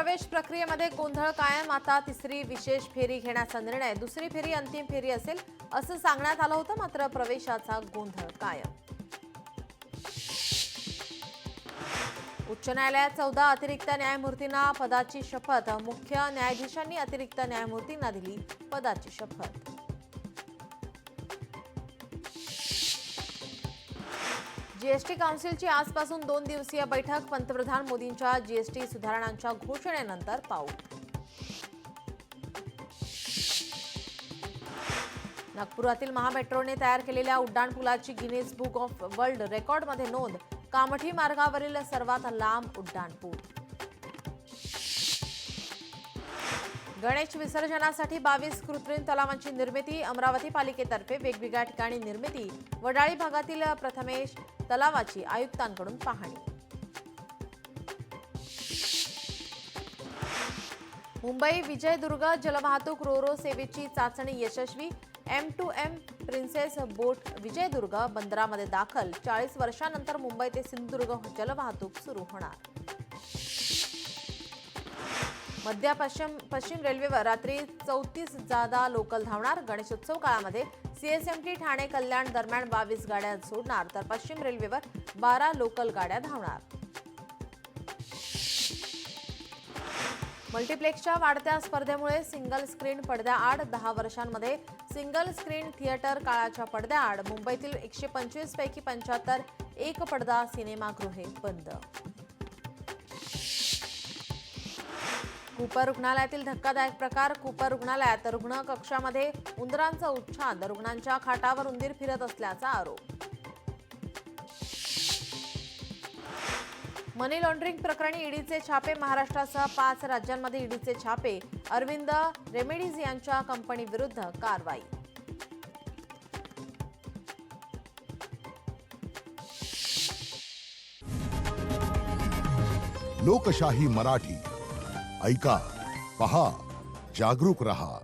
प्रवेश प्रक्रियेमध्ये गोंधळ कायम. आता तिसरी विशेष फेरी घेण्याचा निर्णय. दुसरी फेरी अंतिम फेरी असेल असं सांगण्यात आलं होतं, मात्र प्रवेशाचा गोंधळ कायम. उच्च न्यायालयात 14 अतिरिक्त न्यायमूर्तींना पदाची शपथ. मुख्य न्यायाधीशांनी अतिरिक्त न्यायमूर्तींना दिली पदाची शपथ. जीएसटी काउन्सिलची आजपासून 2 दिवसीय बैठक. पंतप्रधान मोदींच्या जीएसटी सुधारणांच्या घोषणेनंतर पाऊल. नागपुरातील महामेट्रोने तयार केलेल्या उड्डाणपुलाची गिनीज बुक ऑफ वर्ल्ड रेकॉर्डमध्ये नोंद. कामठी मार्गावरील सर्वात लांब उड्डाणपूल. गणेश विसर्जनासाठी 22 कृत्रिम तलावांची निर्मिती. अमरावती पालिकेतर्फे वेगवेगळ्या ठिकाणी निर्मिती. वडाळी भागातील प्रथमेश तलावाची आयुक्तांकडून पाहणी. मुंबई विजयदुर्ग जलवाहतूक रोरो सेवेची चाचणी यशस्वी. M2M प्रिन्सेस बोट विजयदुर्ग बंदरामध्ये दाखल. 40 वर्षांनंतर मुंबई ते सिंधुदुर्ग जलवाहतूक सुरू होणार. मध्य पश्चिम रेल्वेवर रात्री 34 जादा लोकल धावणार. गणेशोत्सव काळामध्ये CSMT ठाणे कल्याण दरम्यान 22 गाड्या सोडणार, तर पश्चिम रेल्वेवर 12 लोकल गाड्या धावणार. मल्टिप्लेक्सच्या वाढत्या स्पर्धेमुळे सिंगल स्क्रीन पडद्याआड. 10 वर्षांमध्ये सिंगल स्क्रीन थिएटर काळाच्या पडद्याआड. मुंबईतील 125 पैकी 75 एक पडदा सिनेमागृहे बंद. कूपर रुग्णालयातील धक्कादायक प्रकार. कूपर रुग्णालयात रुग्ण कक्षामध्ये उंदरांचा उच्छाद. रुग्णांच्या खाटावर उंदीर फिरत असल्याचा आरोप. मनी लॉन्ड्रिंग प्रकरणी ईडीचे छापे. महाराष्ट्रासह 5 राज्यांमध्ये ईडीचे छापे. अरविंद रेमेडीज यांच्या कंपनीविरुद्ध कारवाई. लोकशाही मराठी ऐका, पहा, जागरूक रहा.